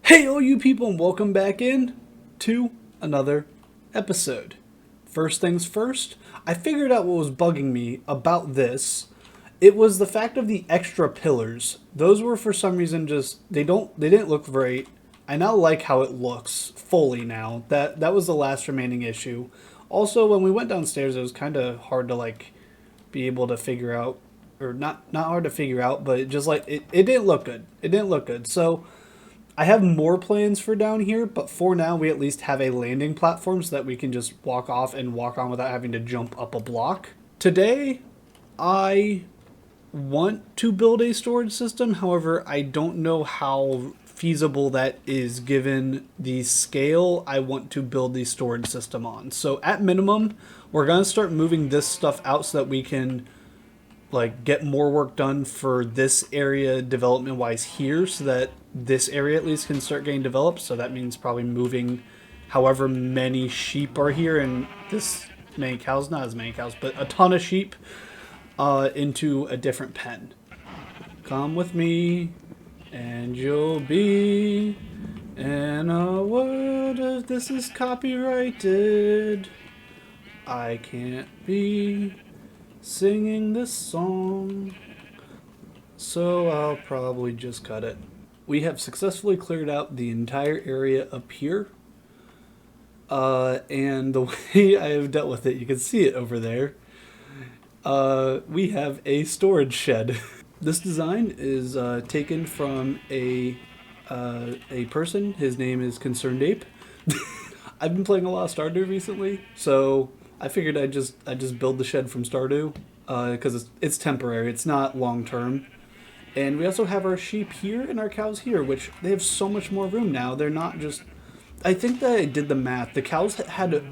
Hey, all you people, and welcome back in to another episode. First things first, I figured out what was bugging me about this. It was the fact of the extra pillars. Those were for some reason just they didn't look great. I now like how it looks fully now. That was the last remaining issue. Also, when we went downstairs, it was kind of hard to be able to figure out, or not hard to figure out, but it didn't look good. It didn't look good. So I have more plans for down here, but for now we at least have a landing platform so that we can just walk off and walk on without having to jump up a block. Today, I want to build a storage system. However, I don't know how feasible that is given the scale I want to build the storage system on. So at minimum, we're going to start moving this stuff out so that we can get more work done for this area development wise here so that this area at least can start getting developed. So that means probably moving however many sheep are here and this many cows, not as many cows, but a ton of sheep into a different pen. Come with me and you'll be in a world of this is copyrighted. I can't be singing this song, so I'll probably just cut it. We have successfully cleared out the entire area up here, and the way I have dealt with it, you can see it over there. We have a storage shed. This design is taken from a person. His name is Concerned Ape. I've been playing a lot of Stardew recently, so I figured I'd just build the shed from Stardew because it's temporary. It's not long term. And we also have our sheep here and our cows here, which they have so much more room now. They're not just. I think that I did the math. The cows had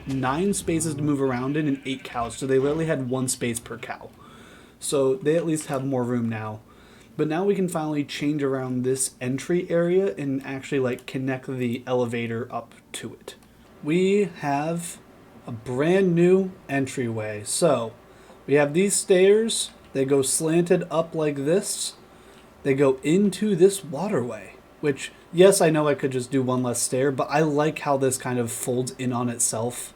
9 spaces to move around in and 8 cows, so they literally had 1 space per cow. So they at least have more room now. But now we can finally change around this entry area and actually connect the elevator up to it. We have a brand new entryway. So we have these stairs. They go slanted up like this. They go into this waterway, which, yes, I know I could just do one less stair, but I like how this kind of folds in on itself.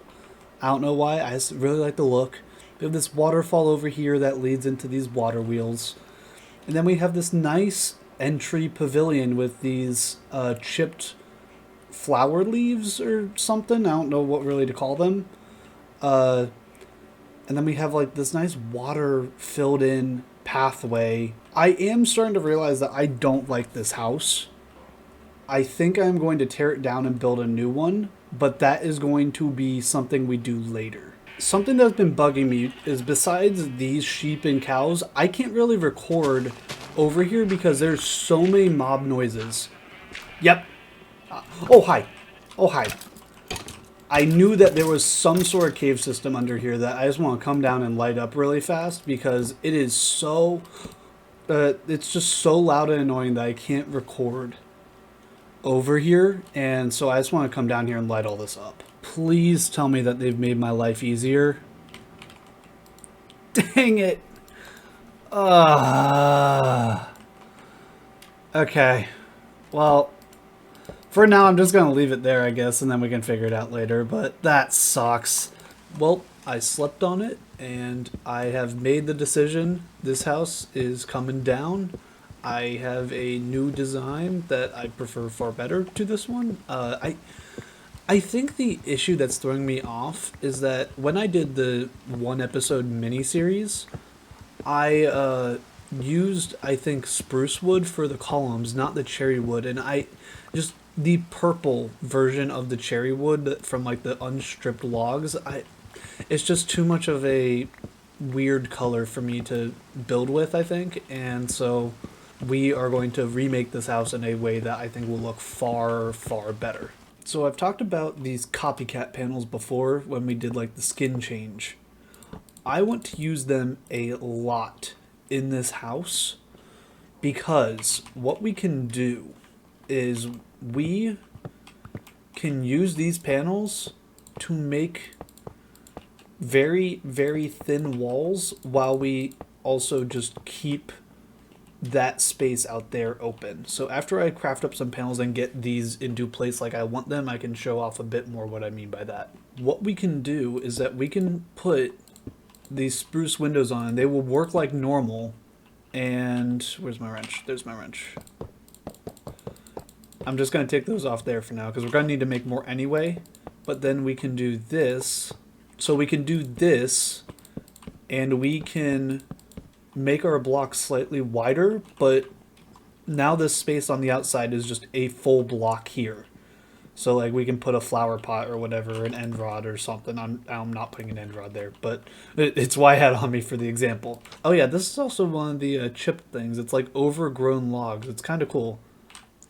I don't know why. I just really like the look. We have this waterfall over here that leads into these water wheels. And then we have this nice entry pavilion with these chipped flower leaves or something. I don't know what really to call them. And then we have this nice water filled in pathway. I am starting to realize that I don't like this house. I think I'm going to tear it down and build a new one, but that is going to be something we do later. Something that's been bugging me is besides these sheep and cows, I can't really record over here because there's so many mob noises. Yep. Oh, hi. Oh, hi. I knew that there was some sort of cave system under here that I just want to come down and light up really fast because it is so... it's just so loud and annoying that I can't record over here, and so I just want to come down here and light all this up. Please tell me that they've made my life easier. Dang it. Okay. Well, for now I'm just going to leave it there, I guess, and then we can figure it out later, but that sucks. Well, I slept on it, and I have made the decision. This house is coming down. I have a new design that I prefer far better to this one. I think the issue that's throwing me off is that when I did the 1-episode miniseries, I used, I think, spruce wood for the columns, not the cherry wood, and I just the purple version of the cherry wood from the unstripped logs. It's just too much of a weird color for me to build with, I think, and so we are going to remake this house in a way that I think will look far, far better. So I've talked about these copycat panels before when we did the skin change. I want to use them a lot in this house because what we can do is we can use these panels to make very, very thin walls while we also just keep that space out there open. So after I craft up some panels and get these into place like I want them, I can show off a bit more what I mean by that. What we can do is that we can put these spruce windows on. They will work like normal. And where's my wrench? There's my wrench. I'm just going to take those off there for now because we're going to need to make more anyway. But then we can do this. So we can do this and we can make our block slightly wider, but now this space on the outside is just a full block here. So like we can put a flower pot or whatever, an end rod or something. I'm not putting an end rod there, but it's why I had on me for the example. Oh yeah, this is also one of the chipped things. It's like overgrown logs. It's kind of cool.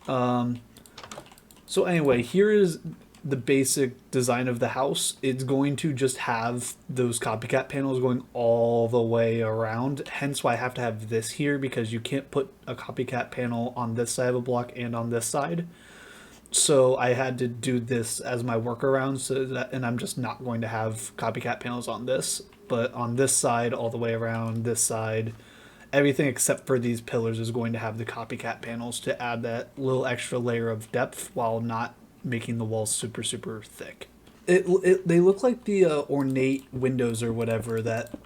So anyway, here is the basic design of the house. It's going to just have those copycat panels going all the way around. Hence why I have to have this here, because you can't put a copycat panel on this side of a block and on this side. So I had to do this as my workaround, so that, and I'm just not going to have copycat panels on this, but on this side, all the way around this side, everything except for these pillars is going to have the copycat panels to add that little extra layer of depth while not making the walls super, super thick. They look like the ornate windows or whatever that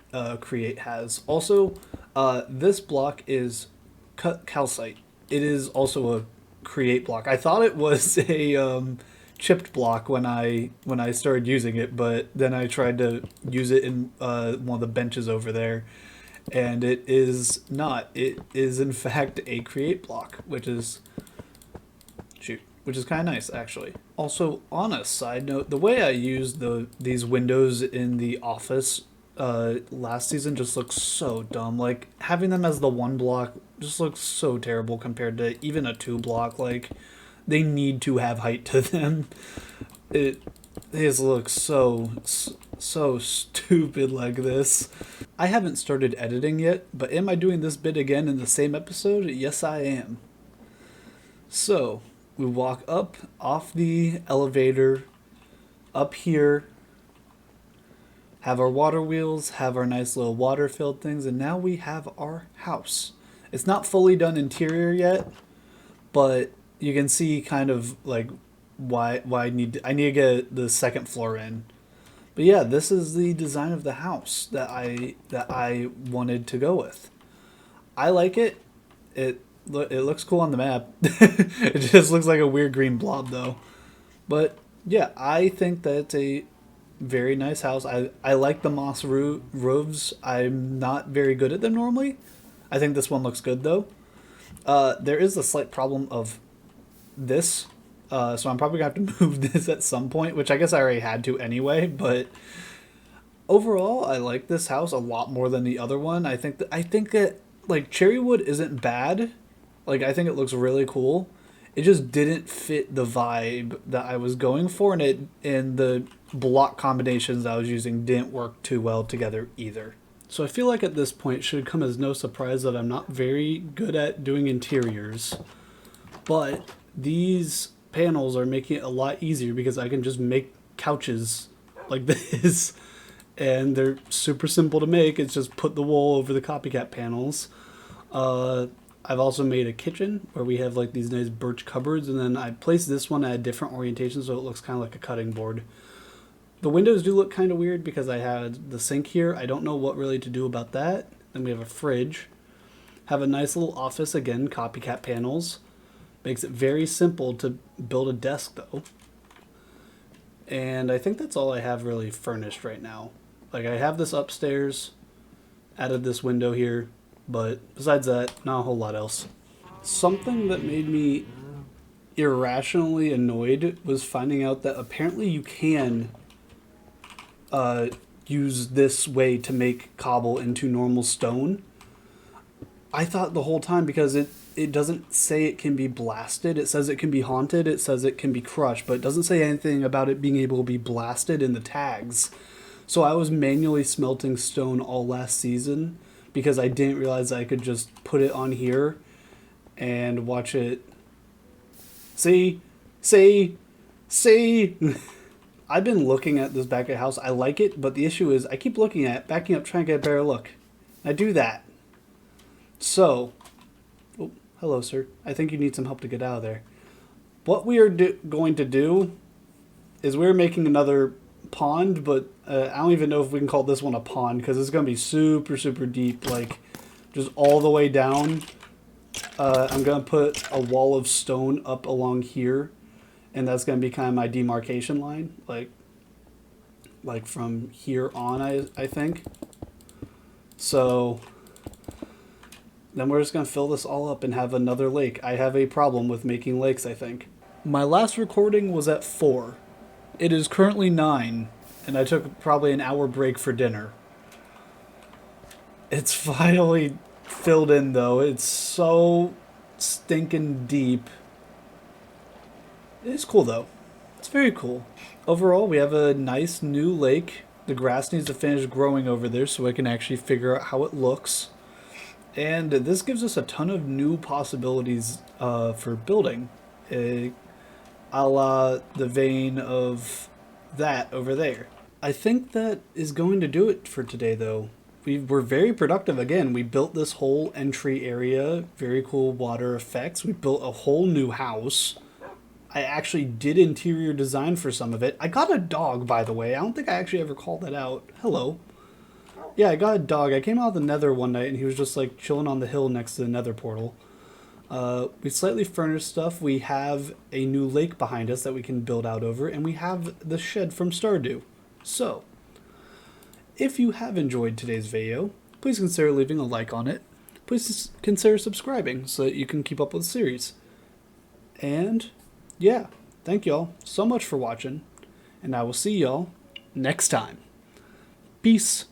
Create has. Also, this block is cut calcite. It is also a Create block. I thought it was a chipped block when I started using it, but then I tried to use it in one of the benches over there, and it is not. It is in fact a Create block, which is kind of nice actually. Also, on a side note, the way I used these windows in the office last season just looks so dumb. Like having them as the one block just looks so terrible compared to even a two block. Like they need to have height to them. It just looks so stupid like this. I haven't started editing yet, but am I doing this bit again in the same episode? Yes, I am. So we walk up off the elevator, up here, have our water wheels, have our nice little water filled things, and now we have our house. It's not fully done interior yet, but you can see kind of like why I need to get the second floor in. But yeah, this is the design of the house that I wanted to go with. I like it. It looks cool on the map. It just looks like a weird green blob though. But yeah, I think that it's a very nice house. I like the moss roofs. I'm not very good at them normally. I think this one looks good though. There is a slight problem of this. So I'm probably going to have to move this at some point, which I guess I already had to anyway. But overall, I like this house a lot more than the other one. I think that like Cherrywood isn't bad. Like I think it looks really cool. It just didn't fit the vibe that I was going for, and the block combinations I was using didn't work too well together either. So I feel like at this point it should come as no surprise that I'm not very good at doing interiors, but these panels are making it a lot easier because I can just make couches like this, and they're super simple to make. It's just put the wool over the copycat panels. I've also made a kitchen where we have like these nice birch cupboards, and then I placed this one at a different orientation so it looks kind of like a cutting board. The windows do look kind of weird because I had the sink here. I don't know what really to do about that. Then we have a fridge. Have a nice little office, again, copycat panels. Makes it very simple to build a desk though. And I think that's all I have really furnished right now. Like I have this upstairs, added this window here, but besides that, not a whole lot else. Something that made me irrationally annoyed was finding out that apparently you can use this way to make cobble into normal stone. I thought the whole time, because it doesn't say it can be blasted. It says it can be haunted. It says it can be crushed, but it doesn't say anything about it being able to be blasted in the tags. So I was manually smelting stone all last season because I didn't realize I could just put it on here and watch it. See? I've been looking at this back of the house. I like it, but the issue is I keep looking at it, backing up, trying to get a better look. I do that. So Hello, sir. I think you need some help to get out of there. What we are going to do is we're making another pond, but I don't even know if we can call this one a pond because it's going to be super, super deep, like just all the way down. I'm going to put a wall of stone up along here, and that's going to be kind of my demarcation line, like from here on, I think. So then we're just going to fill this all up and have another lake. I have a problem with making lakes, I think. My last recording was at 4. It is currently 9, and I took probably an hour break for dinner. It's finally filled in, though. It's so stinking deep. It's cool, though. It's very cool. Overall, we have a nice new lake. The grass needs to finish growing over there so I can actually figure out how it looks. And this gives us a ton of new possibilities for building. A la the vein of that over there. I think that is going to do it for today, though. We were very productive again. We built this whole entry area, very cool water effects. We built a whole new house. I actually did interior design for some of it. I got a dog, by the way. I don't think I actually ever called that out. Hello. Yeah, I got a dog. I came out of the nether one night and he was just like chilling on the hill next to the nether portal. We slightly furnished stuff. We have a new lake behind us that we can build out over, and we have the shed from Stardew. So, if you have enjoyed today's video, please consider leaving a like on it. Please consider subscribing so that you can keep up with the series. And, yeah, thank y'all so much for watching, and I will see y'all next time. Peace.